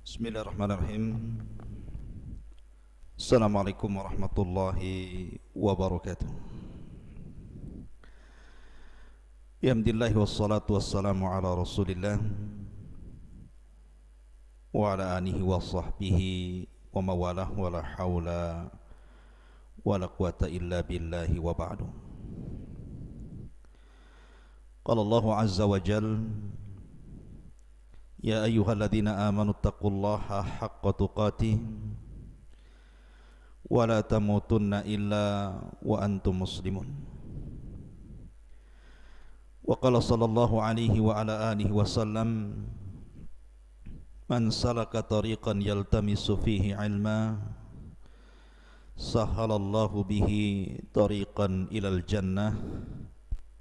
Bismillahirrahmanirrahim. Assalamualaikum warahmatullahi wabarakatuh. Alhamdulillah wassalatu wassalamu ala Rasulillah wa ala alihi wa sahbihi wa mawalah wa la hawla wa la quwata illa billahi wa ba'du. Qala Allahu azza wa jalla: Ya ayyuhalladzina amanu taqullaha haqqa tuqatih wa la tamutunna illa wa antum muslimun. Wa qala sallallahu alaihi wa ala alihi wasallam: Man salaka tariqan yaltamisu fihi ilma sahalallahu bihi tariqan ilal jannah.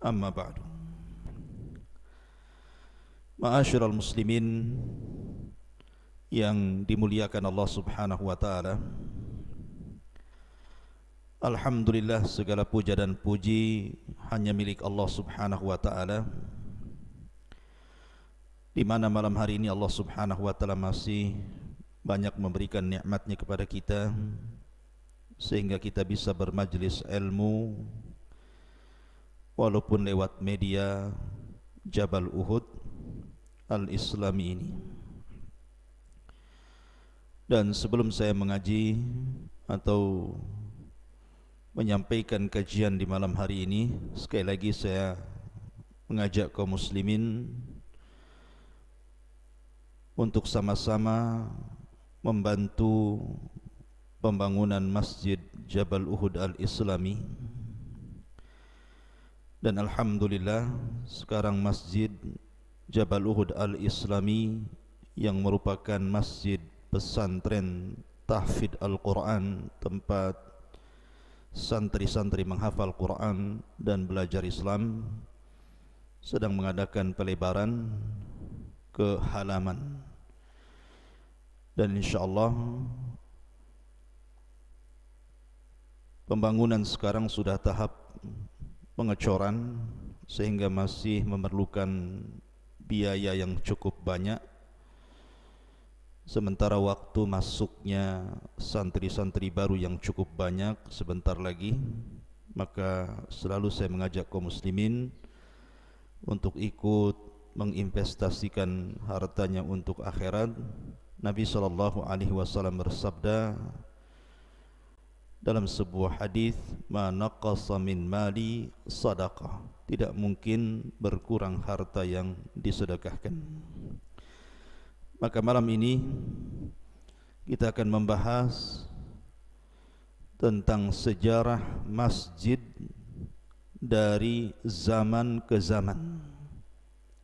Amma ba'du. Ma'asyiral muslimin yang dimuliakan Allah Subhanahu wa taala. Alhamdulillah, segala puja dan puji hanya milik Allah Subhanahu wa taala, di mana malam hari ini Allah Subhanahu wa taala masih banyak memberikan nikmat-Nya kepada kita sehingga kita bisa bermajlis ilmu walaupun lewat media Jabal Uhud Al-Islami ini. Dan sebelum saya mengaji atau menyampaikan kajian di malam hari ini, sekali lagi saya mengajak kaum muslimin untuk sama-sama membantu pembangunan Masjid Jabal Uhud Al-Islami. Dan alhamdulillah sekarang Masjid Jabal Uhud Al-Islami yang merupakan masjid pesantren tahfidz Al-Quran, tempat santri-santri menghafal Quran dan belajar Islam, sedang mengadakan pelebaran ke halaman. Dan insyaallah pembangunan sekarang sudah tahap pengecoran, sehingga masih memerlukan biaya yang cukup banyak, sementara waktu masuknya santri-santri baru yang cukup banyak sebentar lagi. Maka selalu saya mengajak kaum muslimin untuk ikut menginvestasikan hartanya untuk akhirat. Nabi SAW bersabda dalam sebuah hadis, "Ma naqasa min mali sadaqah." Tidak mungkin berkurang harta yang disedekahkan. Maka malam ini kita akan membahas tentang sejarah masjid dari zaman ke zaman,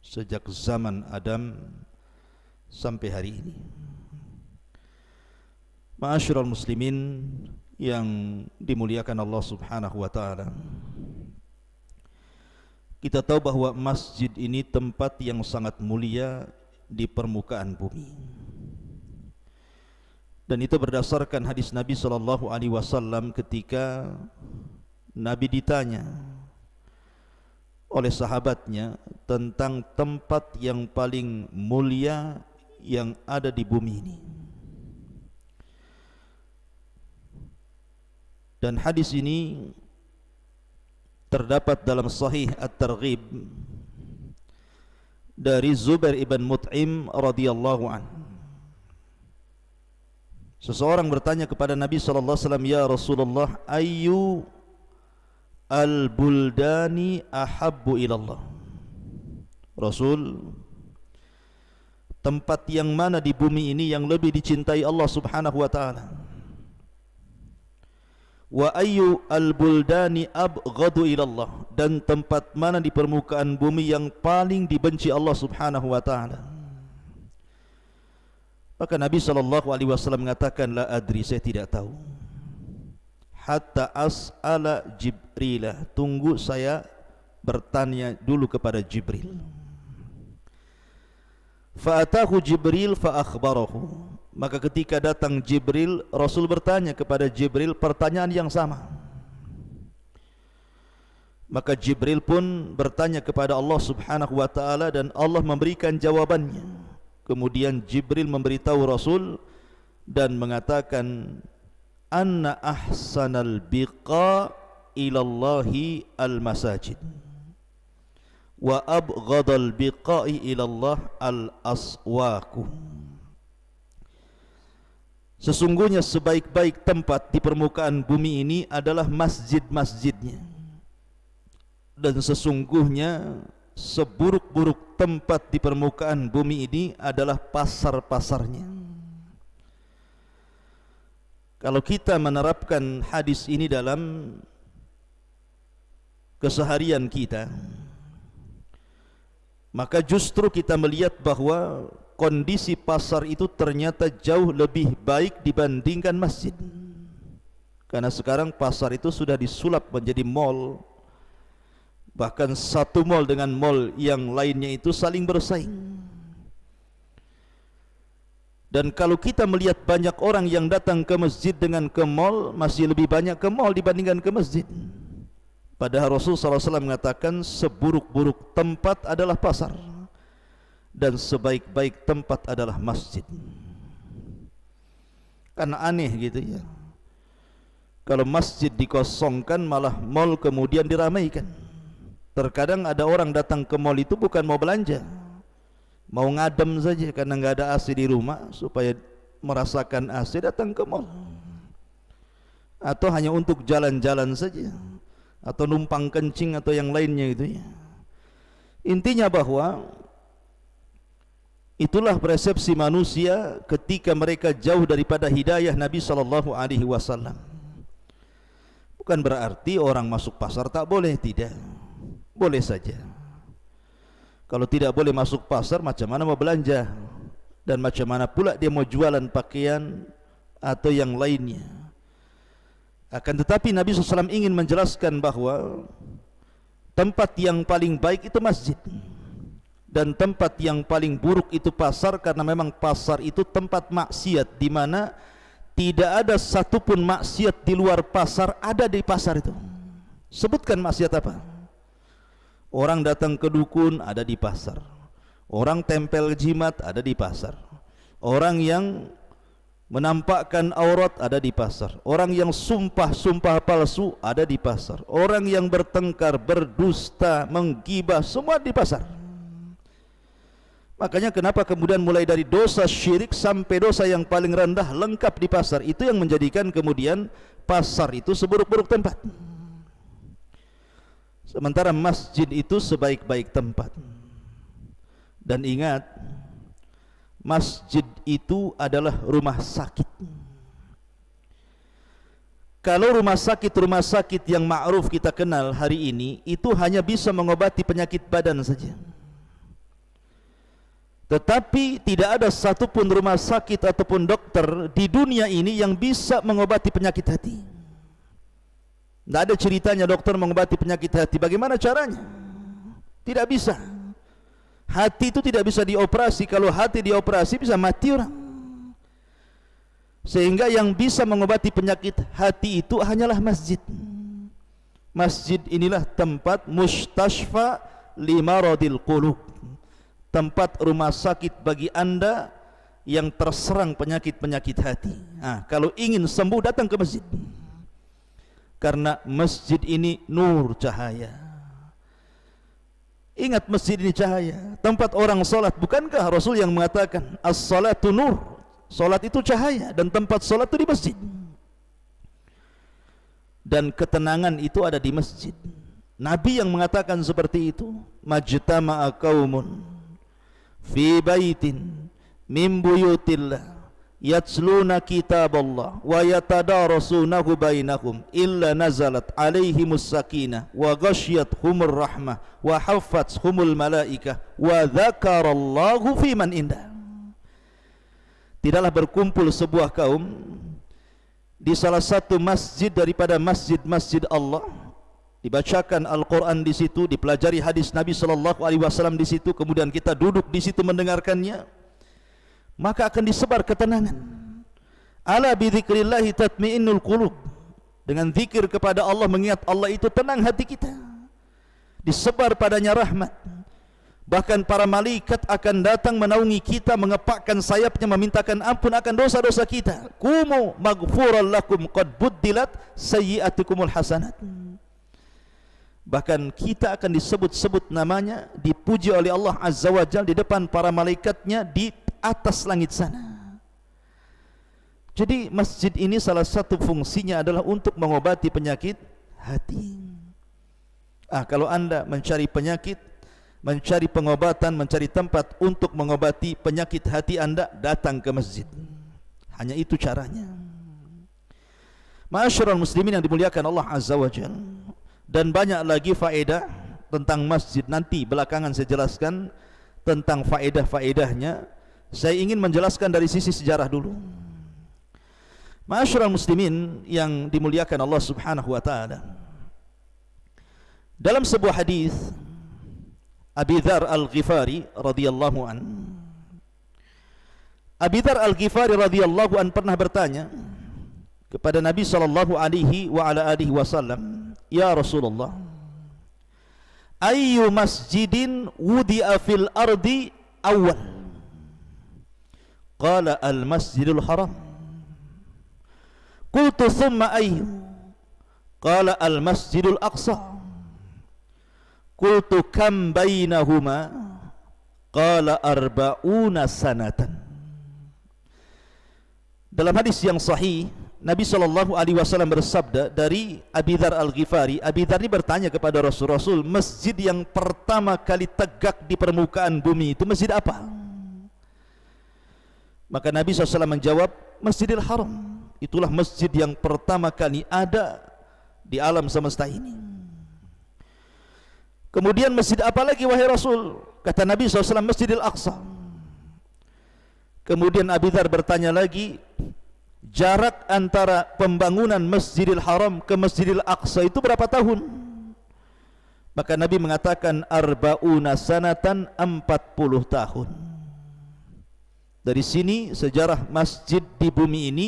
sejak zaman Adam sampai hari ini. Ma'asyiral muslimin yang dimuliakan Allah Subhanahu wa taala, kita tahu bahwa masjid ini tempat yang sangat mulia di permukaan bumi. Dan itu berdasarkan hadis Nabi SAW ketika Nabi ditanya oleh sahabatnya tentang tempat yang paling mulia yang ada di bumi ini. Dan hadis ini terdapat dalam Sahih At-Targhib dari Zubair ibn Mut'im radhiyallahu an. Seseorang bertanya kepada Nabi sallallahu alaihi wasallam, "Ya Rasulullah, ayyu al-buldani ahabbu ilallah?" Rasul, tempat yang mana di bumi ini yang lebih dicintai Allah Subhanahu wa taala? Wa ayyu al-buldani abghadu ilallah, dan tempat mana di permukaan bumi yang paling dibenci Allah Subhanahu wa taala? Maka Nabi SAW mengatakan, "La adri, saya tidak tahu. Hatta as'ala Jibril, tunggu saya bertanya dulu kepada Jibril." Fa'atahu Jibril fa akhbarahu. Maka ketika datang Jibril, Rasul bertanya kepada Jibril pertanyaan yang sama. Maka Jibril pun bertanya kepada Allah Subhanahu wa taala dan Allah memberikan jawabannya. Kemudian Jibril memberitahu Rasul dan mengatakan, anna ahsanal biqa ilallahi al-masajid wa abghadal biqa'i ilallah al-aswaku. Sesungguhnya sebaik-baik tempat di permukaan bumi ini adalah masjid-masjidnya, dan sesungguhnya seburuk-buruk tempat di permukaan bumi ini adalah pasar-pasarnya. Kalau kita menerapkan hadis ini dalam keseharian kita, maka justru kita melihat bahwa kondisi pasar itu ternyata jauh lebih baik dibandingkan masjid. Karena sekarang pasar itu sudah disulap menjadi mall. Bahkan satu mall dengan mall yang lainnya itu saling bersaing. Dan kalau kita melihat banyak orang yang datang ke masjid dengan ke mall, masih lebih banyak ke mall dibandingkan ke masjid. Padahal Rasulullah SAW mengatakan seburuk-buruk tempat adalah pasar dan sebaik-baik tempat adalah masjid. Karena aneh gitu ya, kalau masjid dikosongkan malah mall kemudian diramaikan. Terkadang ada orang datang ke mall itu bukan mau belanja, mau ngadem saja karena nggak ada AC di rumah, supaya merasakan AC datang ke mall, atau hanya untuk jalan-jalan saja, atau numpang kencing atau yang lainnya gitu ya. Intinya bahwa itulah persepsi manusia ketika mereka jauh daripada hidayah Nabi SAW. Bukan berarti orang masuk pasar tak boleh, tidak. Boleh saja. Kalau tidak boleh masuk pasar, macam mana mau belanja? Dan macam mana pula dia mau jualan pakaian atau yang lainnya? Akan tetapi Nabi SAW ingin menjelaskan bahwa tempat yang paling baik itu masjid, dan tempat yang paling buruk itu pasar, karena memang pasar itu tempat maksiat, di mana tidak ada satupun maksiat di luar pasar ada di pasar itu. Sebutkan maksiat apa? Orang datang ke dukun ada di pasar, orang tempel jimat ada di pasar, orang yang menampakkan aurat ada di pasar, orang yang sumpah-sumpah palsu ada di pasar, orang yang bertengkar, berdusta, menggibah, semua di pasar. Makanya kenapa kemudian mulai dari dosa syirik sampai dosa yang paling rendah lengkap di pasar. Itu yang menjadikan kemudian pasar itu seburuk-buruk tempat. Sementara masjid itu sebaik-baik tempat. Dan ingat, masjid itu adalah rumah sakit. Kalau rumah sakit yang ma'ruf kita kenal hari ini, itu hanya bisa mengobati penyakit badan saja. Tetapi tidak ada satupun rumah sakit ataupun dokter di dunia ini yang bisa mengobati penyakit hati. Tidak ada ceritanya dokter mengobati penyakit hati. Bagaimana caranya? Tidak bisa. Hati itu tidak bisa dioperasi. Kalau hati dioperasi bisa mati orang. Sehingga yang bisa mengobati penyakit hati itu hanyalah masjid. Masjid inilah tempat mustashfa limaradil qulub, tempat rumah sakit bagi anda yang terserang penyakit-penyakit hati. Kalau ingin sembuh datang ke masjid, karena masjid ini nur, cahaya. Ingat, masjid ini cahaya, tempat orang solat. Bukankah Rasul yang mengatakan as-salatu nur, solat itu cahaya, dan tempat solat itu di masjid. Dan ketenangan itu ada di masjid. Nabi yang mengatakan seperti itu, majtama'a qaumun fi baitin min buyutillah yatsluna kitaballah wa yatadarasunahu bainahum illa nazalat alaihimus sakinah wa ghasyiyatuhumur rahmah wa haffathumul malaikah wa dzakarallahu fi man indah. Tidaklah berkumpul sebuah kaum di salah satu masjid daripada masjid-masjid Allah, dibacakan Al-Quran di situ, dipelajari hadis Nabi SAW di situ, kemudian kita duduk di situ mendengarkannya, maka akan disebar ketenangan. Ala bidzikrillahi tatmainnul qulub. Dengan zikir kepada Allah, mengingat Allah itu tenang hati kita. Disebar padanya rahmat. Bahkan para malaikat akan datang menaungi kita, mengepakkan sayapnya, memintakan ampun akan dosa-dosa kita. Kumu maghfuran lakum qad buddilat sayyi'atikumul hasanat. Bahkan kita akan disebut-sebut namanya, dipuji oleh Allah Azza wa Jalla di depan para malaikatnya di atas langit sana. Jadi masjid ini salah satu fungsinya adalah untuk mengobati penyakit hati. Kalau anda mencari penyakit, mencari pengobatan, mencari tempat untuk mengobati penyakit hati anda, datang ke masjid. Hanya itu caranya. Ma'asyiral muslimin yang dimuliakan Allah Azza wa Jalla. Dan banyak lagi faedah tentang masjid, nanti belakangan saya jelaskan tentang faedah-faedahnya. Saya ingin menjelaskan dari sisi sejarah dulu. Ma'asyiral muslimin yang dimuliakan Allah Subhanahu wa taala. Dalam sebuah hadis Abi Dzar Al-Ghifari radhiyallahu an. Abi Dzar Al-Ghifari radhiyallahu an pernah bertanya kepada Nabi sallallahu alaihi wa ala alihi wasallam, "Ya Rasulullah, ayyu masjidin wudi'a fil ardi awwal?" Qala al-Masjidul Haram. Qultu thumma ayyu? Qala al-Masjidul Aqsa. Qultu kam bainahuma? Qala arba'una sanatan. Dalam hadis yang sahih, Nabi SAW bersabda dari Abi Dzar Al-Ghifari. Abi Dzar ini bertanya kepada Rasul, masjid yang pertama kali tegak di permukaan bumi itu masjid apa? Maka Nabi SAW menjawab, Masjidil Haram. Itulah masjid yang pertama kali ada di alam semesta ini. Kemudian masjid apa lagi wahai Rasul? Kata Nabi SAW, Masjidil Aqsa. Kemudian Abi Dzar bertanya lagi, jarak antara pembangunan Masjidil Haram ke Masjidil Aqsa itu berapa tahun? Maka Nabi mengatakan arba'una sanatan, 40 tahun. Dari sini sejarah masjid di bumi ini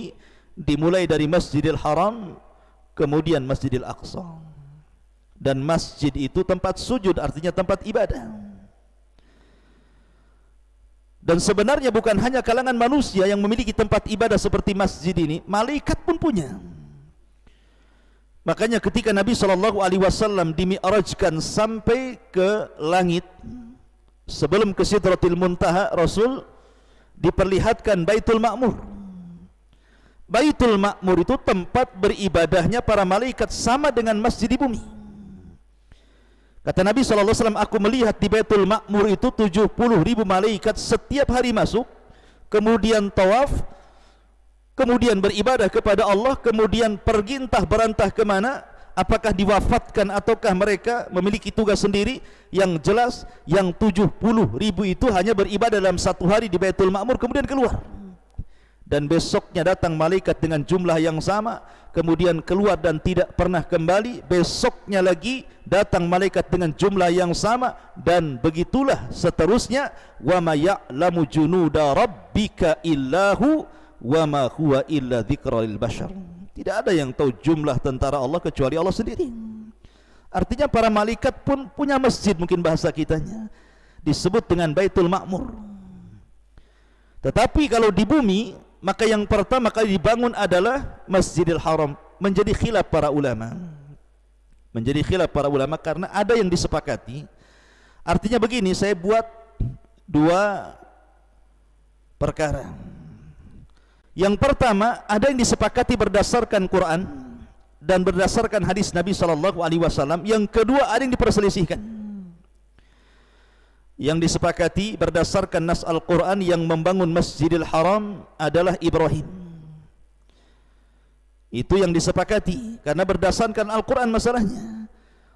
dimulai dari Masjidil Haram, kemudian Masjidil Aqsa. Dan masjid itu tempat sujud, artinya tempat ibadah. Dan sebenarnya bukan hanya kalangan manusia yang memiliki tempat ibadah seperti masjid ini, malaikat pun punya. Makanya ketika Nabi SAW dimi'rajkan sampai ke langit, sebelum ke Sidratil Muntaha, Rasul diperlihatkan Baitul Ma'mur. Baitul Ma'mur itu tempat beribadahnya para malaikat, sama dengan masjid di bumi. Kata Nabi SAW, aku melihat di Baitul Ma'mur itu 70.000 malaikat setiap hari masuk, kemudian tawaf, kemudian beribadah kepada Allah, kemudian pergi entah berantah kemana, apakah diwafatkan ataukah mereka memiliki tugas sendiri. Yang jelas yang 70.000 itu hanya beribadah dalam satu hari di Baitul Ma'mur, kemudian keluar. Dan besoknya datang malaikat dengan jumlah yang sama, kemudian keluar dan tidak pernah kembali. Besoknya lagi datang malaikat dengan jumlah yang sama, dan begitulah seterusnya. Wa ma ya'lamu junuda rabbika illahu wa ma huwa illa dzikra lil bashar. Tidak ada yang tahu jumlah tentara Allah kecuali Allah sendiri. Artinya para malaikat pun punya masjid, mungkin bahasa kitanya disebut dengan Baitul Ma'mur. Tetapi kalau di bumi, maka yang pertama kali dibangun adalah Masjidil Haram. Menjadi khilaf para ulama. Menjadi khilaf para ulama karena ada yang disepakati. Artinya begini, saya buat dua perkara. Yang pertama, ada yang disepakati berdasarkan Quran dan berdasarkan hadis Nabi SAW. Yang kedua, ada yang diperselisihkan. Yang disepakati berdasarkan nas Al-Quran, yang membangun Masjidil Haram adalah Ibrahim. Itu yang disepakati karena berdasarkan Al-Quran masalahnya.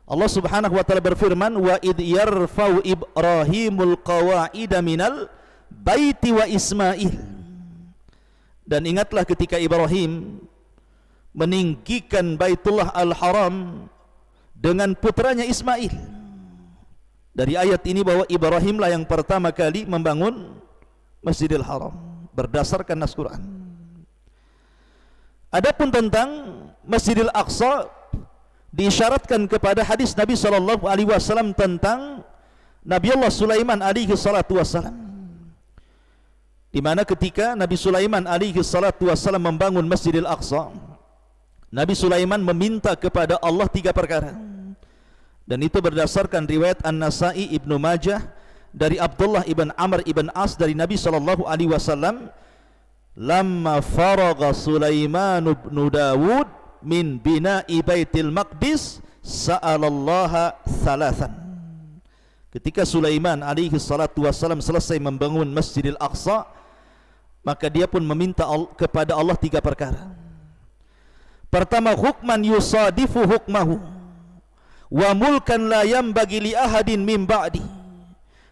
Allah Subhanahu wa taala berfirman, wa id yarfa'u Ibrahimul qawa'ida minal baiti wa Ismail. Dan ingatlah ketika Ibrahim meninggikan Baitullah Al-Haram dengan putranya Ismail. Dari ayat ini bahwa Ibrahimlah yang pertama kali membangun Masjidil Haram berdasarkan nas Quran. Adapun tentang Masjidil Aqsa, diisyaratkan kepada hadis Nabi SAW tentang Nabi Allah Sulaiman alaihi salatu wassalam, di mana ketika Nabi Sulaiman alaihi salatu wassalam membangun Masjidil Aqsa, Nabi Sulaiman meminta kepada Allah 3 perkara. Dan itu berdasarkan riwayat An-Nasa'i, Ibnu Majah dari Abdullah ibn Amr ibn As dari Nabi sallallahu alaihi wasallam, "Lamma faragha Sulaiman ibn Dawud min bina'i Baitil Maqdis sa'alallaha thalathan." Ketika Sulaiman alaihi salatu wassalam selesai membangun Masjidil Aqsa, maka dia pun meminta kepada Allah 3 perkara. Pertama, hukman yusadifu hukmahu, wa mulkan la yanbaghi li ahadin min ba'di,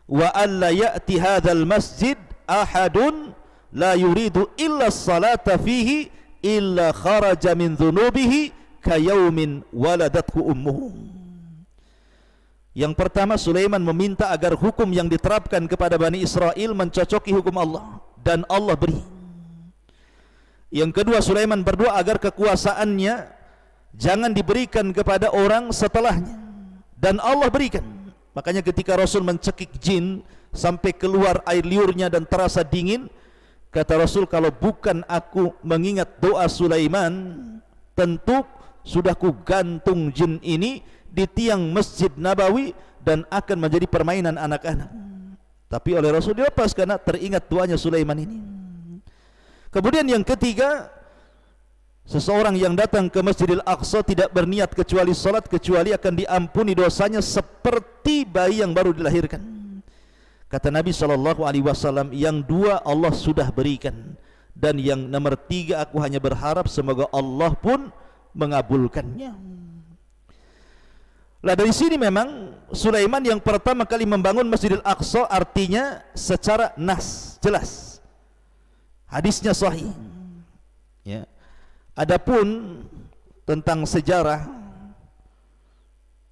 wa alla ya'ti hadzal masjid ahadun la yuridu illa as-salata fihi illa kharaja min dhunubihi kayaumin waladathu ummuhu. Yang pertama, Sulaiman meminta agar hukum yang diterapkan kepada Bani Israel mencocoki hukum Allah, dan Allah beri. Yang kedua, Sulaiman berdoa agar kekuasaannya jangan diberikan kepada orang setelahnya, dan Allah berikan. Makanya ketika Rasul mencekik jin sampai keluar air liurnya dan terasa dingin, kata Rasul, kalau bukan aku mengingat doa Sulaiman, tentu sudah ku gantung jin ini di tiang Masjid Nabawi dan akan menjadi permainan anak-anak. Tapi oleh Rasul dilepas karena teringat doanya Sulaiman ini. Kemudian yang ketiga, seseorang yang datang ke Masjidil Aqsa tidak berniat kecuali salat, kecuali akan diampuni dosanya seperti bayi yang baru dilahirkan. Kata Nabi SAW, yang 2 Allah sudah berikan, dan yang nomor 3 aku hanya berharap semoga Allah pun mengabulkannya. Lah dari sini memang Sulaiman yang pertama kali membangun Masjidil Aqsa, artinya secara nas, jelas. Hadisnya sahih. Ya. Adapun tentang sejarah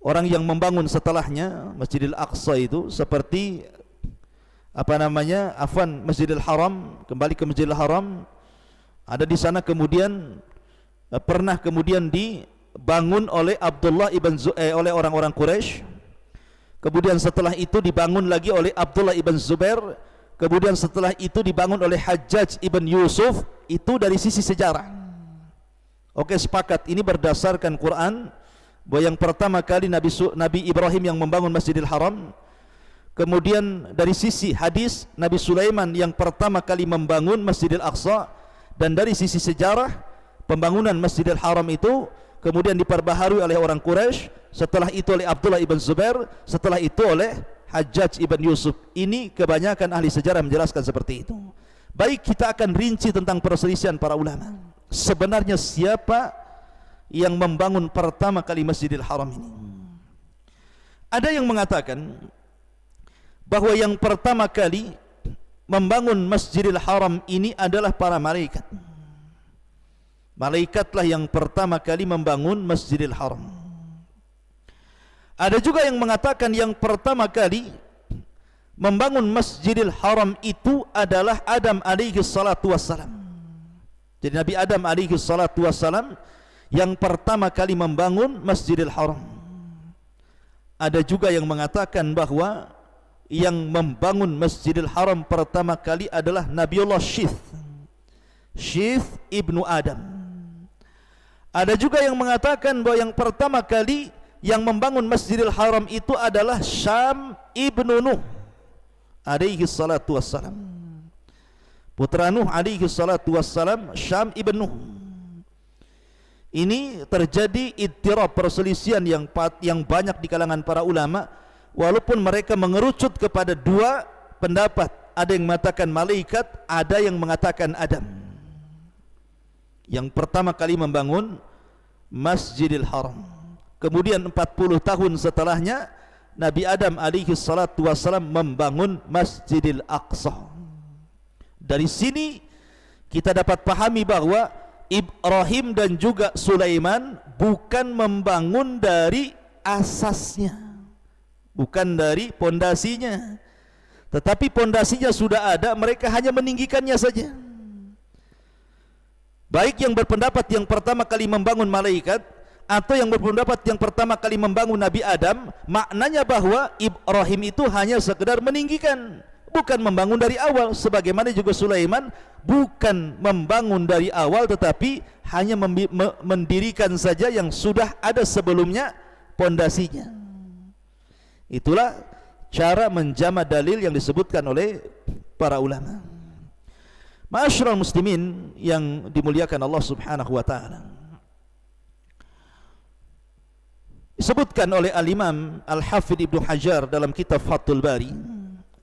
orang yang membangun setelahnya Masjidil Aqsa itu, seperti Masjidil Haram, kembali ke Masjidil Haram, ada di sana kemudian pernah kemudian dibangun oleh Abdullah ibn oleh orang-orang Quraisy. Kemudian setelah itu dibangun lagi oleh Abdullah ibn Zubair. Kemudian setelah itu dibangun oleh Hajjaj ibn Yusuf. Itu dari sisi sejarah. Oke, sepakat. Ini berdasarkan Quran bahwa yang pertama kali Nabi Ibrahim yang membangun Masjidil Haram. Kemudian dari sisi hadis, Nabi Sulaiman yang pertama kali membangun Masjidil Aqsa. Dan dari sisi sejarah, pembangunan Masjidil Haram itu kemudian diperbaharui oleh orang Quraisy, setelah itu oleh Abdullah ibn Zubair, setelah itu oleh Hajjaj ibn Yusuf. Ini kebanyakan ahli sejarah menjelaskan seperti itu. Baik, kita akan rinci tentang perselisihan para ulama. Sebenarnya siapa yang membangun pertama kali Masjidil Haram ini? Ada yang mengatakan bahwa yang pertama kali membangun Masjidil Haram ini adalah para malaikat. Malaikatlah yang pertama kali membangun Masjidil Haram. Ada juga yang mengatakan yang pertama kali membangun Masjidil Haram itu adalah Adam alaihi salatu wassalam. Jadi Nabi Adam alaihi salatu wassalam yang pertama kali membangun Masjidil Haram. Ada juga yang mengatakan bahwa yang membangun Masjidil Haram pertama kali adalah Nabiullah Syith ibnu Adam. Ada juga yang mengatakan bahwa yang pertama kali yang membangun Masjidil Haram itu adalah Syam ibnu Nuh alaihi salatu wassalam. Putra Nuh alaihi salatu wassalam, Syam ibnu Nuh. Ini terjadi ittirab, perselisihan yang banyak di kalangan para ulama, walaupun mereka mengerucut kepada 2 pendapat. Ada yang mengatakan malaikat, ada yang mengatakan Adam. Yang pertama kali membangun Masjidil Haram. Kemudian 40 tahun setelahnya Nabi Adam alaihi salatu wassalam membangun Masjidil Aqsa. Dari sini kita dapat pahami bahwa Ibrahim dan juga Sulaiman bukan membangun dari asasnya, bukan dari pondasinya, tetapi pondasinya sudah ada, mereka hanya meninggikannya saja. Baik yang berpendapat yang pertama kali membangun malaikat, atau yang berpendapat yang pertama kali membangun Nabi Adam, maknanya bahwa Ibrahim itu hanya sekedar meninggikan, bukan membangun dari awal. Sebagaimana juga Sulaiman bukan membangun dari awal, tetapi hanya mendirikan saja yang sudah ada sebelumnya pondasinya. Itulah cara menjama dalil yang disebutkan oleh para ulama. Ma'asyiral muslimin yang dimuliakan Allah Subhanahu wa taala, disebutkan oleh Al-Imam Al-Hafidh Ibnu Hajar dalam kitab Fathul Bari,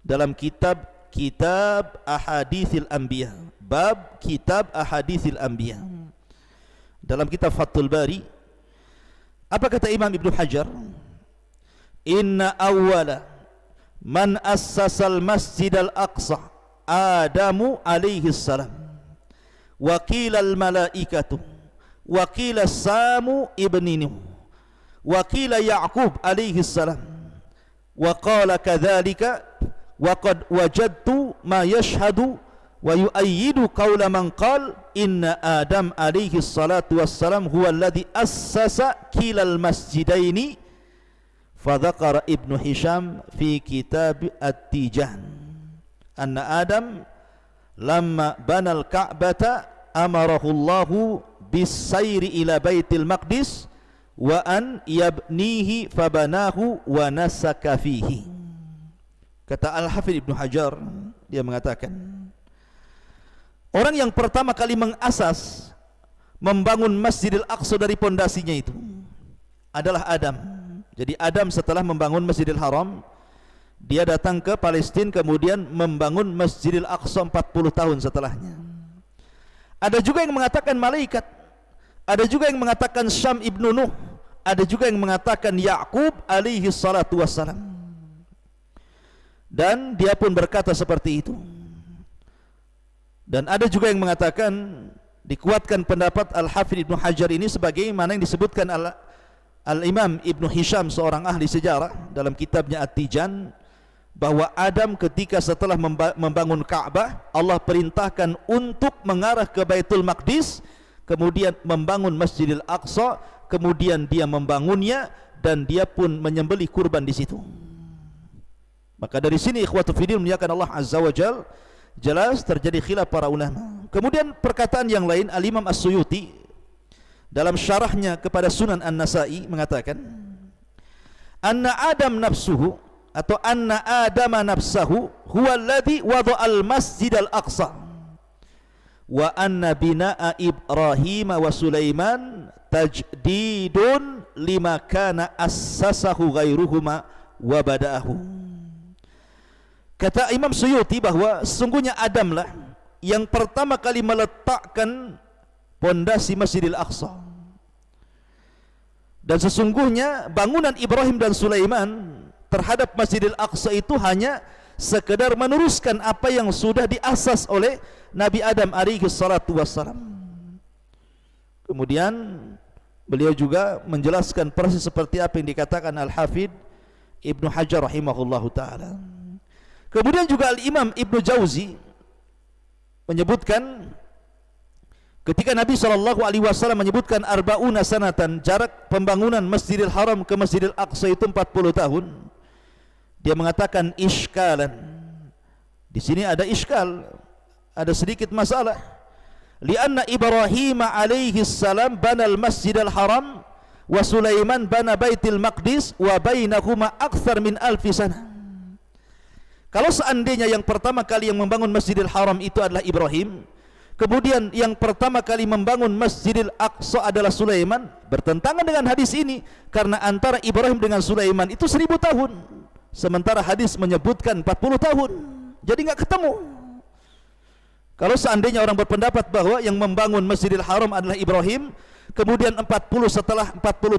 dalam kitab Ahaditsil Anbiya, bab kitab Ahaditsil Anbiya. Dalam kitab Fathul Bari, apa kata Imam Ibnu Hajar? Inna awwala man assasal masjidal aqsa Adamu alaihi salam, wa qila al malaikatu, wa qila Samu ibni Nuh, wa qila Ya'qub alaihi salam, wa qala kadzalika wa qad wajadtu ma yashhadu wa yu'ayyidu qawla man qala inna Adam alaihi salatu wassalam huwa alladhi assasa kilal masjidaini. Fadzakara Ibnu Hisham fi kitab At-Tijan anna Adam lamma banal Ka'bata amarahu Allahu bis-sayri ila Baitil Maqdis wa an yabnihi fabanahu wa nasaka fihi. Kata Al-Hafidh Ibnu Hajar, dia mengatakan orang yang pertama kali mengasas membangun Masjidil Aqsa dari pondasinya itu adalah Adam. Jadi Adam setelah membangun Masjidil Haram, dia datang ke Palestina, kemudian membangun Masjidil Aqsa 40 tahun setelahnya. Ada juga yang mengatakan malaikat, ada juga yang mengatakan Syam ibnu Nuh, ada juga yang mengatakan Ya'qub alaihi salatu wassalam. Dan dia pun berkata seperti itu. Dan ada juga yang mengatakan, dikuatkan pendapat Al-Hafidh Ibnu Hajar ini sebagaimana yang disebutkan Al-Imam Ibnu Hisham, seorang ahli sejarah, dalam kitabnya At-Tijan, bahwa Adam ketika setelah membangun Ka'bah, Allah perintahkan untuk mengarah ke Baitul Maqdis, kemudian membangun Masjidil Aqsa, kemudian dia membangunnya dan dia pun menyembelih kurban di situ. Maka dari sini ikhwatu fiddin muliakan Allah Azza wa Jal, jelas terjadi khilaf para ulama. Kemudian perkataan yang lain, Al-Imam As-Suyuti dalam syarahnya kepada Sunan An-Nasai mengatakan, anna Adam nafsuhu atau anna Adama nafsahu huwa alladhi wada'al Masjidal Aqsa wa anna bina'a Ibrahim wa Sulaiman tajdidun lima kana assasahu ghairuhuma wa bada'ahu. Kata Imam Suyuti bahwa sesungguhnya Adamlah yang pertama kali meletakkan pondasi Masjidil Aqsa, dan sesungguhnya bangunan Ibrahim dan Sulaiman terhadap Masjidil Aqsa itu hanya sekedar meneruskan apa yang sudah diasas oleh Nabi Adam alaihi salatu wassalam. Kemudian beliau juga menjelaskan persis seperti apa yang dikatakan Al-Hafidh Ibnu Hajar rahimahullahu ta'ala. Kemudian juga Al-Imam Ibnu Jauzi menyebutkan, ketika Nabi SAW menyebutkan arba'una sanatan, jarak pembangunan Masjidil Haram ke Masjidil Aqsa itu 40 tahun, dia mengatakan iskalan. Di sini ada iskal, ada sedikit masalah. Lianna Ibrahim alaihi salam banal Masjidil Haram wa Sulaiman bana Baitil Maqdis wa bainahuma akthar min alfi sana. Kalau seandainya yang pertama kali yang membangun Masjidil Haram itu adalah Ibrahim, kemudian yang pertama kali membangun Masjidil Aqsa adalah Sulaiman, bertentangan dengan hadis ini, karena antara Ibrahim dengan Sulaiman itu 1000 tahun, sementara hadis menyebutkan 40 tahun, jadi nggak ketemu. Kalau seandainya orang berpendapat bahwa yang membangun Masjidil Haram adalah Ibrahim, kemudian 40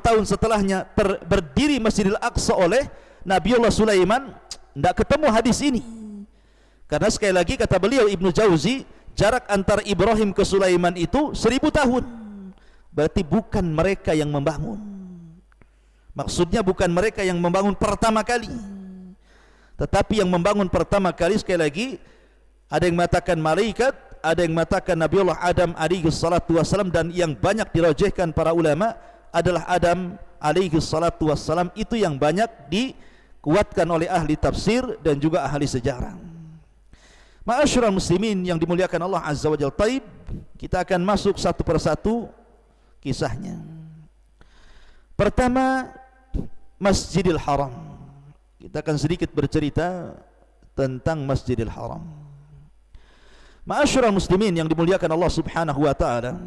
tahun setelahnya berdiri Masjidil Aqsa oleh Nabiullah Sulaiman, tidak ketemu hadis ini. Karena sekali lagi kata beliau Ibnu Jauzi, jarak antara Ibrahim ke Sulaiman itu 1000 tahun. Berarti bukan mereka yang membangun. Maksudnya bukan mereka yang membangun pertama kali, tetapi yang membangun pertama kali, sekali lagi, ada yang mengatakan malaikat, ada yang mengatakan Nabiullah Adam alaihi salatu wassalam, dan yang banyak dirajihkan para ulama adalah Adam alaihi salatu wassalam. Itu yang banyak dikuatkan oleh ahli tafsir dan juga ahli sejarah. Ma'asyiral muslimin yang dimuliakan Allah Azza wa Jalla. Taib, kita akan masuk satu persatu kisahnya. Pertama, Masjidil Haram. Kita akan sedikit bercerita tentang Masjidil Haram. Ma'asyiral muslimin yang dimuliakan Allah Subhanahu wa taala.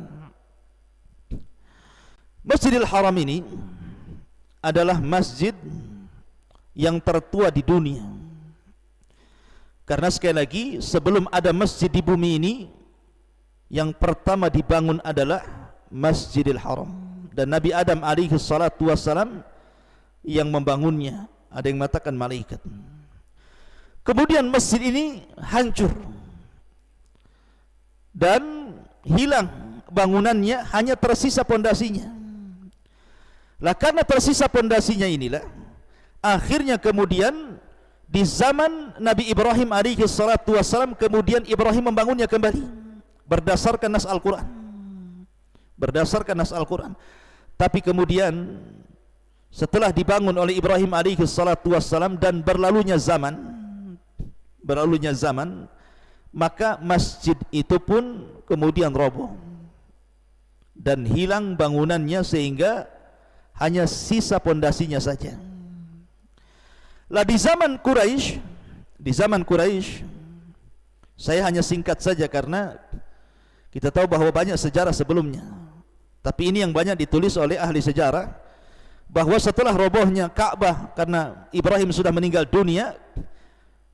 Masjidil Haram ini adalah masjid yang tertua di dunia. Karena sekali lagi, sebelum ada masjid di bumi ini, yang pertama dibangun adalah Masjidil Haram. Dan Nabi Adam alaihi salatu wassalam yang membangunnya. Ada yang mengatakan malaikat. Kemudian masjid ini hancur dan hilang bangunannya, hanya tersisa pondasinya. Lah karena tersisa pondasinya inilah, akhirnya kemudian di zaman Nabi Ibrahim alaihi salatu wassalam, kemudian Ibrahim membangunnya kembali berdasarkan nas Al-Quran. Berdasarkan nas Al-Quran. Tapi kemudian setelah dibangun oleh Ibrahim alaihi salatu wassalam dan berlalunya zaman, maka masjid itu pun kemudian roboh dan hilang bangunannya, sehingga hanya sisa pondasinya saja. Lah di zaman Quraisy, saya hanya singkat saja karena kita tahu bahwa banyak sejarah sebelumnya, tapi ini yang banyak ditulis oleh ahli sejarah, bahwa setelah robohnya Ka'bah karena Ibrahim sudah meninggal dunia,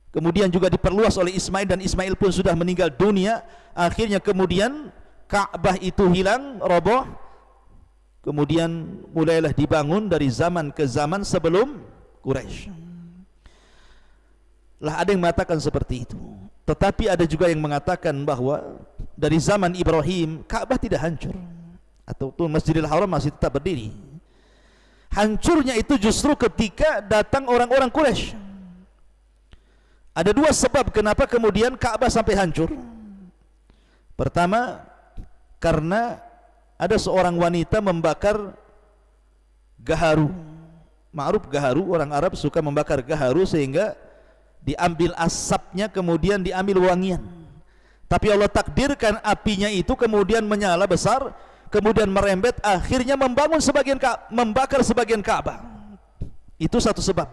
kemudian juga diperluas oleh Ismail dan Ismail pun sudah meninggal dunia, akhirnya kemudian Ka'bah itu hilang, roboh, kemudian mulailah dibangun dari zaman ke zaman sebelum Quraisy. Lah ada yang mengatakan seperti itu, tetapi ada juga yang mengatakan bahwa dari zaman Ibrahim Ka'bah tidak hancur, ataupun Masjidil Haram masih tetap berdiri. Hancurnya itu justru ketika datang orang-orang Quraisy. Ada dua sebab kenapa kemudian Ka'bah sampai hancur. Pertama, karena ada seorang wanita membakar gaharu. Ma'ruf gaharu, orang Arab suka membakar gaharu sehingga diambil asapnya, kemudian diambil wangian. Tapi Allah takdirkan apinya itu kemudian menyala besar, kemudian merembet, akhirnya membakar sebagian Ka'bah. Itu satu sebab.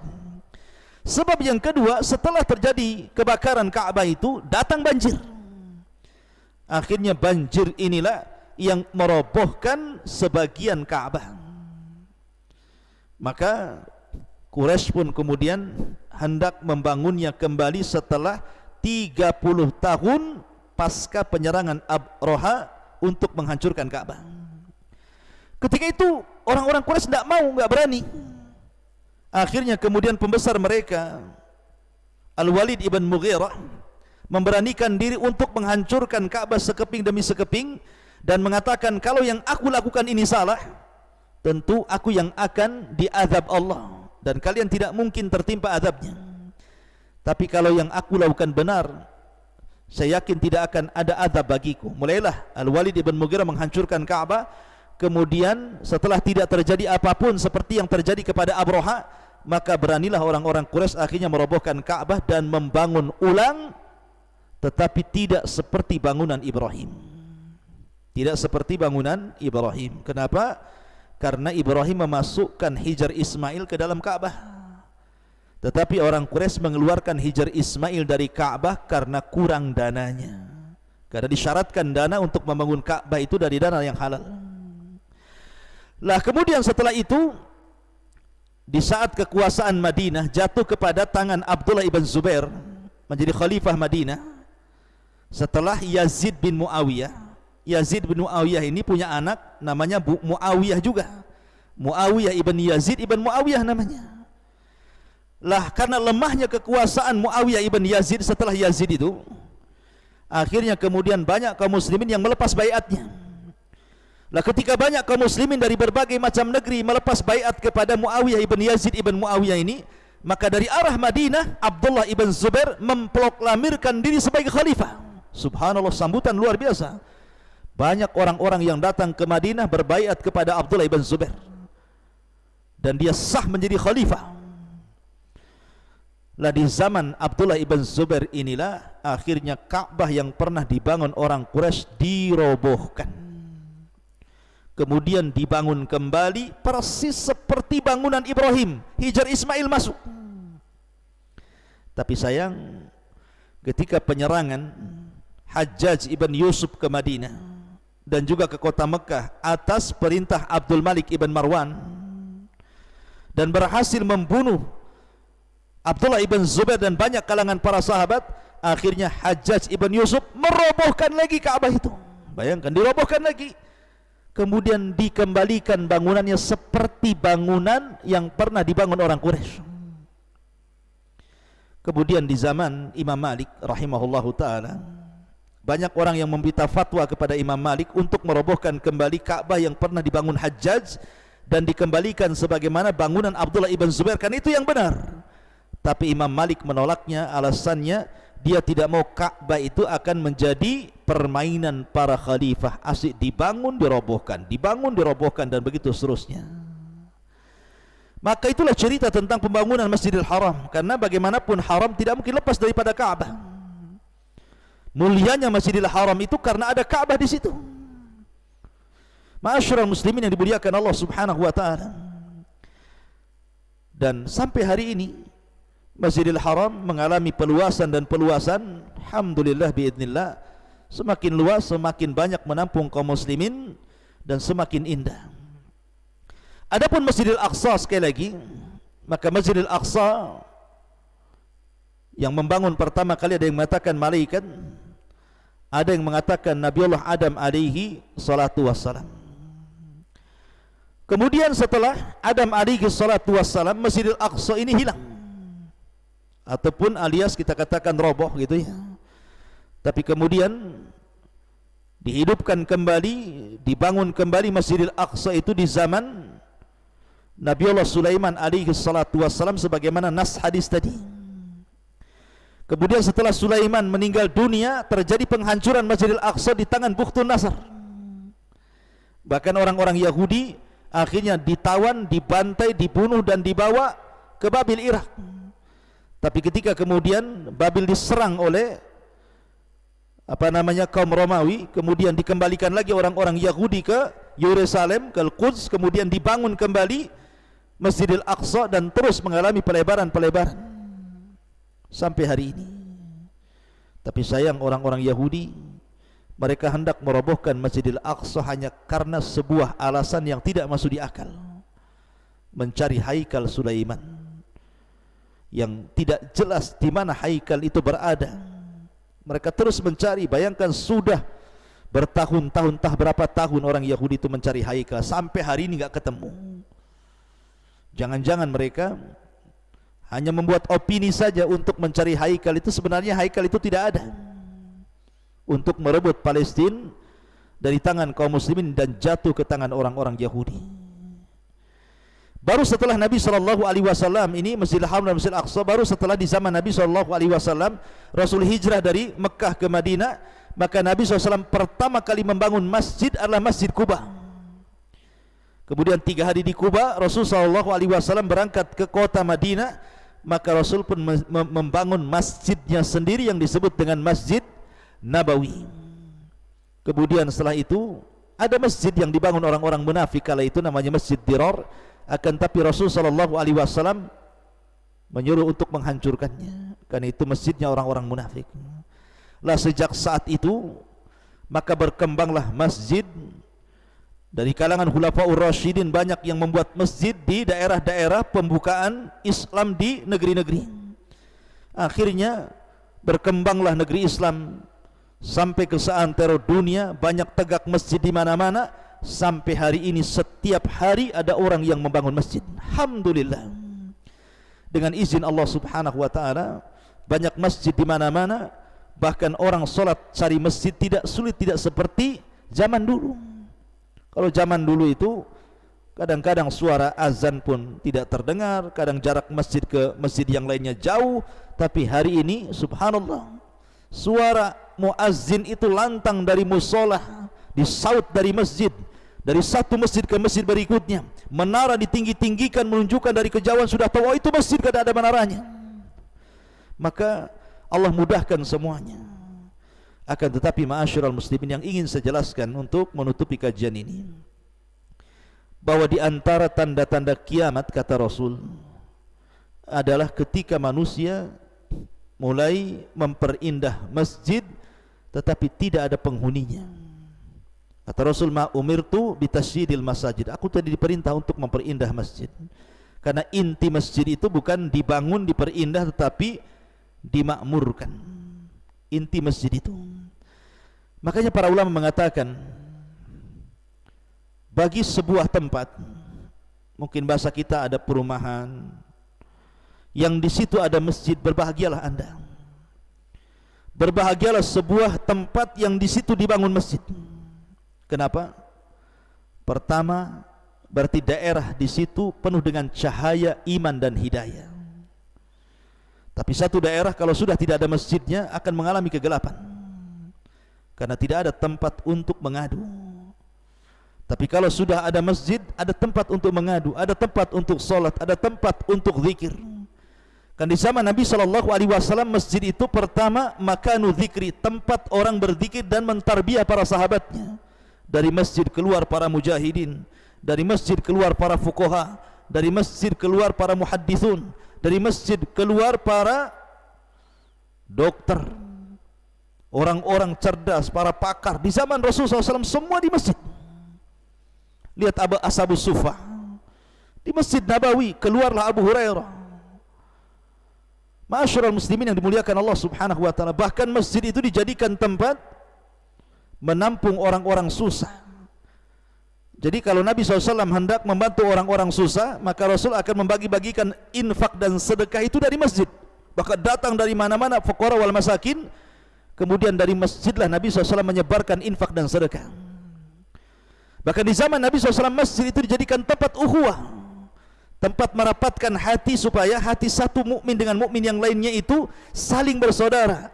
Sebab yang kedua, setelah terjadi kebakaran Ka'bah itu datang banjir. Akhirnya banjir inilah yang merobohkan sebagian Ka'bah. Maka Quraisy pun kemudian hendak membangunnya kembali setelah 30 tahun pasca penyerangan Abroha untuk menghancurkan Ka'bah. Ketika itu orang-orang Quraisy tidak mau, nggak berani. Akhirnya kemudian pembesar mereka Al-Walid ibn Mughirah memberanikan diri untuk menghancurkan Ka'bah sekeping demi sekeping dan mengatakan, kalau yang aku lakukan ini salah, tentu aku yang akan diazab Allah dan kalian tidak mungkin tertimpa azabnya. Tapi kalau yang aku lakukan benar, saya yakin tidak akan ada azab bagiku. Mulailah Al-Walid ibn Mughirah menghancurkan Ka'bah. Kemudian setelah tidak terjadi apapun seperti yang terjadi kepada Abroha, maka beranilah orang-orang Quraisy akhirnya merobohkan Ka'bah dan membangun ulang, tetapi tidak seperti bangunan Ibrahim. Tidak seperti bangunan Ibrahim. Kenapa? Karena Ibrahim memasukkan hijar Ismail ke dalam Ka'bah, tetapi orang Quraisy mengeluarkan hijar Ismail dari Ka'bah karena kurang dananya. Karena disyaratkan dana untuk membangun Ka'bah itu dari dana yang halal. Lah kemudian setelah itu, di saat kekuasaan Madinah jatuh kepada tangan Abdullah ibn Zubair menjadi khalifah Madinah setelah Yazid bin Muawiyah. Yazid bin Muawiyah ini punya anak namanya Muawiyah juga. Muawiyah ibn Yazid ibn Muawiyah namanya. Lah karena lemahnya kekuasaan Muawiyah ibn Yazid setelah Yazid itu, akhirnya kemudian banyak kaum muslimin yang melepas baiatnya. Lah ketika banyak kaum muslimin dari berbagai macam negeri melepas baiat kepada Muawiyah ibn Yazid ibn Muawiyah ini, maka dari arah Madinah Abdullah ibn Zubair memproklamirkan diri sebagai khalifah. Subhanallah, sambutan luar biasa. Banyak orang-orang yang datang ke Madinah berbaiat kepada Abdullah ibn Zubair. dan dia sah menjadi khalifah. Lah di zaman Abdullah ibn Zubair inilah akhirnya Ka'bah yang pernah dibangun orang Quraisy dirobohkan, kemudian dibangun kembali persis seperti bangunan Ibrahim. Hijar Ismail masuk. Tapi sayang, ketika penyerangan Hajjaj ibn Yusuf ke Madinah dan juga ke kota Mekah atas perintah Abdul Malik ibn Marwan, dan berhasil membunuh Abdullah ibn Zubair dan banyak kalangan para sahabat, akhirnya Hajjaj ibn Yusuf merobohkan lagi Ka'bah itu. Bayangkan, dirobohkan lagi, kemudian dikembalikan bangunannya seperti bangunan yang pernah dibangun orang Quraisy. Kemudian di zaman Imam Malik rahimahullahu ta'ala, banyak orang yang meminta fatwa kepada Imam Malik untuk merobohkan kembali Ka'bah yang pernah dibangun Hajjaj dan dikembalikan sebagaimana bangunan Abdullah ibn Zubair, kan itu yang benar. Tapi Imam Malik menolaknya, alasannya dia tidak mau Ka'bah itu akan menjadi permainan para khalifah, asyik dibangun dirobohkan dan begitu seterusnya. Maka itulah cerita tentang pembangunan Masjidil Haram, karena bagaimanapun haram tidak mungkin lepas daripada Ka'bah. Mulianya Masjidil Haram itu karena ada Ka'bah di situ. Ma'asyiral muslimin yang dimuliakan Allah Subhanahu wa taala. Dan sampai hari ini Masjidil Haram mengalami peluasan dan peluasan, alhamdulillah biidznillah, semakin luas, semakin banyak menampung kaum muslimin dan semakin indah. Adapun Masjidil Aqsa, sekali lagi, maka Masjidil Aqsa yang membangun pertama kali ada yang mengatakan malaikat, ada yang mengatakan Nabiullah Adam alaihi salatu wassalam. Kemudian setelah Adam alaihi salatu wassalam, Masjidil Aqsa ini hilang, ataupun alias kita katakan roboh gitu ya. Tapi kemudian dihidupkan kembali, dibangun kembali Masjidil Aqsa itu di zaman Nabiullah Sulaiman alaihi salatu wassalam, sebagaimana nas hadis tadi. Kemudian setelah Sulaiman meninggal dunia, terjadi penghancuran Masjidil Aqsa di tangan Bukhtun Nasr. Bahkan orang-orang Yahudi akhirnya ditawan, dibantai, dibunuh dan dibawa ke Babil, Irak. Tapi ketika kemudian Babil diserang oleh kaum Romawi, kemudian dikembalikan lagi orang-orang Yahudi ke Yerusalem, ke Al-Quds, kemudian dibangun kembali Masjidil Aqsa dan terus mengalami pelebaran sampai hari ini. Tapi sayang, orang-orang Yahudi, mereka hendak merobohkan Masjidil Aqsa hanya karena sebuah alasan yang tidak masuk di akal, mencari haikal Sulaiman yang tidak jelas di mana haikal itu berada. Mereka terus mencari. Bayangkan, sudah bertahun-tahun, entah berapa tahun orang Yahudi itu mencari haikal, sampai hari ini enggak ketemu. Jangan-jangan mereka hanya membuat opini saja untuk mencari haikal itu, sebenarnya haikal itu tidak ada, untuk merebut Palestina dari tangan kaum muslimin dan jatuh ke tangan orang-orang Yahudi. Baru setelah Nabi SAW ini, Masjidil Haram dan Masjidil Aqsa, baru setelah di zaman Nabi SAW, Rasul hijrah dari Mekah ke Madinah, maka Nabi SAW pertama kali membangun masjid adalah Masjid Quba. Kemudian 3 hari di Quba, Rasul SAW berangkat ke kota Madinah, maka Rasul pun membangun masjidnya sendiri yang disebut dengan Masjid Nabawi. Kemudian setelah itu ada masjid yang dibangun orang-orang munafik kala itu, namanya Masjid Dirar. Akan tapi Rasul SAW menyuruh untuk menghancurkannya, karena itu masjidnya orang-orang munafik. Lah sejak saat itu maka berkembanglah masjid. Dari kalangan Khulafaur Rasyidin banyak yang membuat masjid di daerah-daerah pembukaan Islam di negeri-negeri. Akhirnya berkembanglah negeri Islam sampai ke seantero dunia, banyak tegak masjid di mana-mana. Sampai hari ini setiap hari ada orang yang membangun masjid. Alhamdulillah, dengan izin Allah Subhanahu wa taala, banyak masjid di mana-mana. Bahkan orang solat cari masjid tidak sulit, tidak seperti zaman dulu. Kalau zaman dulu itu kadang-kadang suara azan pun tidak terdengar, kadang jarak masjid ke masjid yang lainnya jauh. Tapi hari ini subhanallah, suara muazzin itu lantang dari musola, disaut dari masjid, dari satu masjid ke masjid berikutnya. Menara ditinggi-tinggikan menunjukkan dari kejauhan sudah tahu, oh itu masjid kada ada menaranya. Maka Allah mudahkan semuanya. Akan tetapi ma'asyiral muslimin, yang ingin saya jelaskan untuk menutupi kajian ini, bahwa di antara tanda-tanda kiamat, kata Rasul, adalah ketika manusia mulai memperindah masjid tetapi tidak ada penghuninya. Kata Rasul, ma umirtu bitasyidil masajid, aku tadi diperintah untuk memperindah masjid. Karena inti masjid itu bukan dibangun, diperindah, tetapi dimakmurkan. Inti masjid itu. Makanya para ulama mengatakan, bagi sebuah tempat, mungkin bahasa kita ada perumahan, yang di situ ada masjid, berbahagialah Anda. Berbahagialah sebuah tempat yang di situ dibangun masjid. Kenapa? Pertama, berarti daerah di situ penuh dengan cahaya iman dan hidayah. Tapi satu daerah kalau sudah tidak ada masjidnya akan mengalami kegelapan, karena tidak ada tempat untuk mengadu. Tapi kalau sudah ada masjid, ada tempat untuk mengadu, ada tempat untuk solat, ada tempat untuk zikir. Kan di zaman Nabi SAW, masjid itu pertama makanu zikri, tempat orang berzikir dan mentarbiyah para sahabatnya. Dari masjid keluar para mujahidin, dari masjid keluar para fuqaha, dari masjid keluar para muhaddithun, dari masjid keluar para dokter, orang-orang cerdas, para pakar. Di zaman Rasulullah SAW semua di masjid. Lihat Ashabus Suffah di Masjid Nabawi, keluarlah Abu Hurairah. Ma'asyiral muslimin yang dimuliakan Allah Subhanahu wa taala, bahkan masjid itu dijadikan tempat menampung orang-orang susah. Jadi kalau Nabi SAW hendak membantu orang-orang susah, maka Rasul akan membagi-bagikan infak dan sedekah itu dari masjid. Bahkan datang dari mana-mana fuqara wal masakin, kemudian dari masjidlah Nabi SAW menyebarkan infak dan sedekah. Bahkan di zaman Nabi SAW, masjid itu dijadikan tempat ukhuwah, tempat merapatkan hati supaya hati satu mukmin dengan mukmin yang lainnya itu saling bersaudara.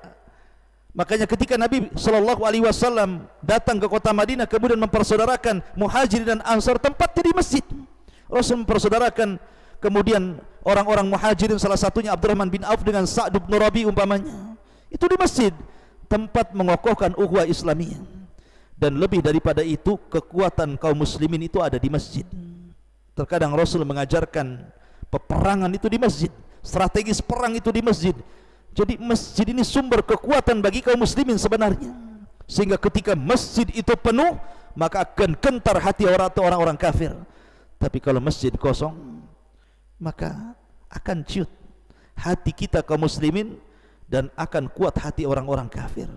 Makanya ketika Nabi SAW datang ke kota Madinah, kemudian mempersaudarakan Muhajirin dan Ansar, tempatnya di masjid. Rasul mempersaudarakan kemudian orang-orang Muhajirin, salah satunya Abdurrahman bin Auf dengan Sa'd bin Rabi umpamanya. Itu di masjid, tempat mengokohkan ukhuwah Islamiyah. Dan lebih daripada itu, kekuatan kaum muslimin itu ada di masjid. Terkadang Rasul mengajarkan peperangan itu di masjid, strategis perang itu di masjid. Jadi masjid ini sumber kekuatan bagi kaum muslimin sebenarnya. Sehingga ketika masjid itu penuh, maka akan gentar hati orang-orang kafir. Tapi kalau masjid kosong, maka akan ciut hati kita kaum muslimin dan akan kuat hati orang-orang kafir.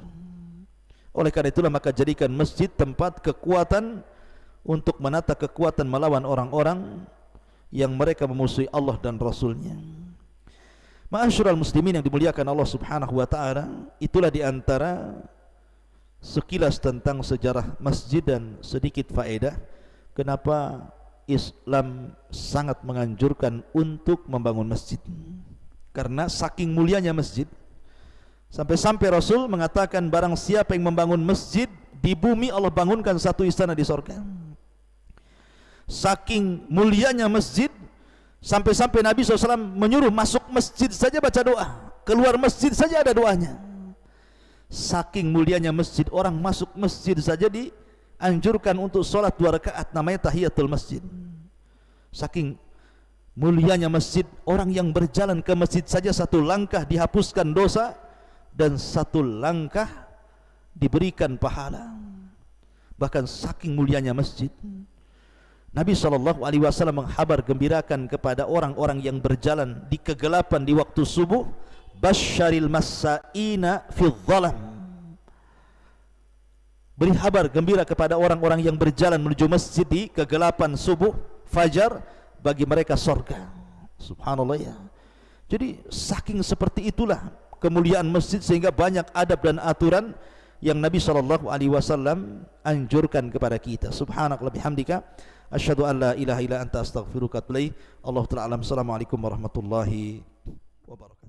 Oleh karena itulah maka jadikan masjid tempat kekuatan untuk menata kekuatan melawan orang-orang yang mereka memusuhi Allah dan Rasulnya. Ma'asyiral muslimin yang dimuliakan Allah Subhanahu wa taala, itulah di antara sekilas tentang sejarah masjid dan sedikit faedah kenapa Islam sangat menganjurkan untuk membangun masjid. Karena saking mulianya masjid, sampai-sampai Rasul mengatakan, barang siapa yang membangun masjid di bumi, Allah bangunkan satu istana di surga. Saking mulianya masjid, sampai-sampai Nabi SAW menyuruh masuk masjid saja baca doa, keluar masjid saja ada doanya. Saking mulianya masjid, orang masuk masjid saja dianjurkan untuk sholat 2 rakaat, namanya tahiyatul masjid. Saking mulianya masjid, orang yang berjalan ke masjid saja 1 langkah dihapuskan dosa, dan 1 langkah diberikan pahala. Bahkan saking mulianya masjid, Nabi SAW menghabar gembirakan kepada orang-orang yang berjalan di kegelapan di waktu subuh, basyaril masa'ina fi dhalam. Beri kabar gembira kepada orang-orang yang berjalan menuju masjid di kegelapan subuh, fajar, bagi mereka surga. Subhanallah ya. Jadi saking seperti itulah kemuliaan masjid, sehingga banyak adab dan aturan yang Nabi SAW anjurkan kepada kita. Subhanakallah bihamdika, asyhadu an la ilaha illa anta astaghfiruka wa atubu ilaik. Allahu ta'ala alam. Assalamualaikum warahmatullahi wabarakatuh.